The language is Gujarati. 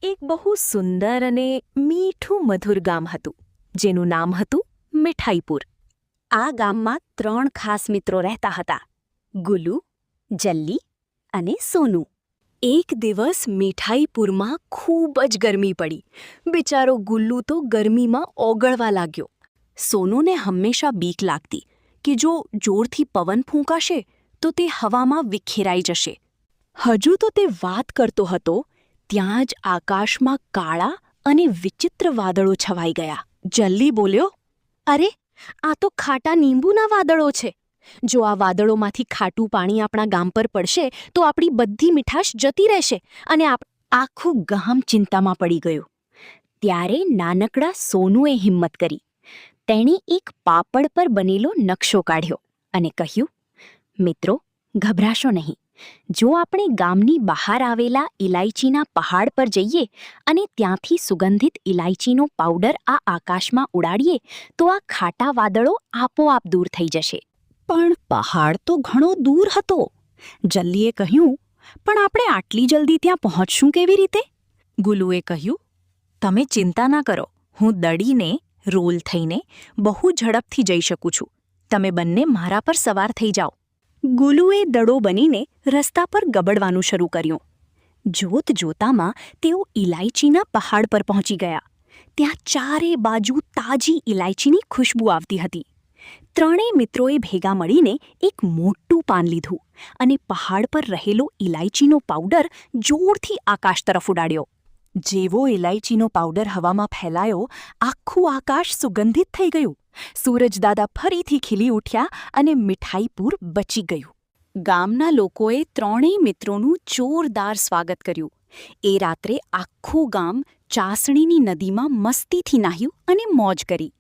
એક બહુ સુંદર અને મીઠું મધુર ગામ હતું જેનું નામ હતું મીઠાઈપુર. આ ગામમાં 3 ખાસ મિત્રો રહેતા હતા: ગુલુ, જલ્લી અને સોનુ. એક દિવસ મીઠાઈપુરમાં ખૂબ જ ગરમી પડી. બિચારો ગુલ્લુ તો ગરમીમાં ઓગળવા લાગ્યો. સોનુને હંમેશા બીક લાગતી કે જો જોરથી પવન ફૂંકાશે તો તે હવામાં વિખેરાઈ જશે. હજુ તો તે વાત કરતો હતો ત્યાં જ આકાશમાં કાળા અને વિચિત્ર વાદળો છવાઈ ગયા. જલ્લી બોલ્યો, "અરે, આ તો ખાટા લીંબુના વાદળો છે. જો આ વાદળોમાંથી ખાટું પાણી આપણા ગામ પર પડશે તો આપણી બધી મીઠાશ જતી રહેશે અને આખું ગામ ચિંતામાં પડી ગયું." ત્યારે નાનકડા સોનુએ હિંમત કરી. તેણે એક પાપડ પર બનેલો નકશો કાઢ્યો અને કહ્યું, "મિત્રો, ગભરાશો નહીં. જો આપણે ગામની બહાર આવેલા ઇલાયચીના પહાડ પર જઈએ અને ત્યાંથી સુગંધિત ઇલાયચીનો પાવડર આ આકાશમાં ઉડાડીએ તો આ ખાટા વાદળો આપોઆપ દૂર થઈ જશે." પણ પહાડ તો ઘણો દૂર હતો. જલ્લીએ કહ્યું, "પણ આપણે આટલી જલ્દી ત્યાં પહોંચશું કેવી રીતે?" ગુલુએ કહ્યું, "તમે ચિંતા ના કરો. હું દડીને રોલ થઈને બહુ ઝડપથી જઈ શકું છું. તમે બંને મારા પર સવાર થઈ જાઓ." ગુલુએ દડો બનીને રસ્તા પર ગબડવાનું શરૂ કર્યું. જોત જોતામાં તેઓ ઇલાયચીના પહાડ પર પહોંચી ગયા. ત્યાં ચારે બાજુ તાજી ઇલાયચીની ખુશ્બુ આવતી હતી. ત્રણેય મિત્રોએ ભેગા મળીને એક મોટું પાન લીધું અને પહાડ પર રહેલો ઇલાયચીનો પાવડર જોરથી આકાશ તરફ ઉડાડ્યો. જેવો ઇલાયચીનો પાવડર હવામાં ફેલાયો, આખું આકાશ સુગંધિત થઈ ગયું. સૂરજદાદા ફરીથી ખીલી ઉઠ્યા અને મીઠાઈપુર બચી ગયું. ગામના લોકોએ ત્રણેય મિત્રોનું જોરદાર સ્વાગત કર્યું. એ રાત્રે આખું ગામ ચાસણીની નદીમાં મસ્તીથી નાહ્યું અને મોજ કરી.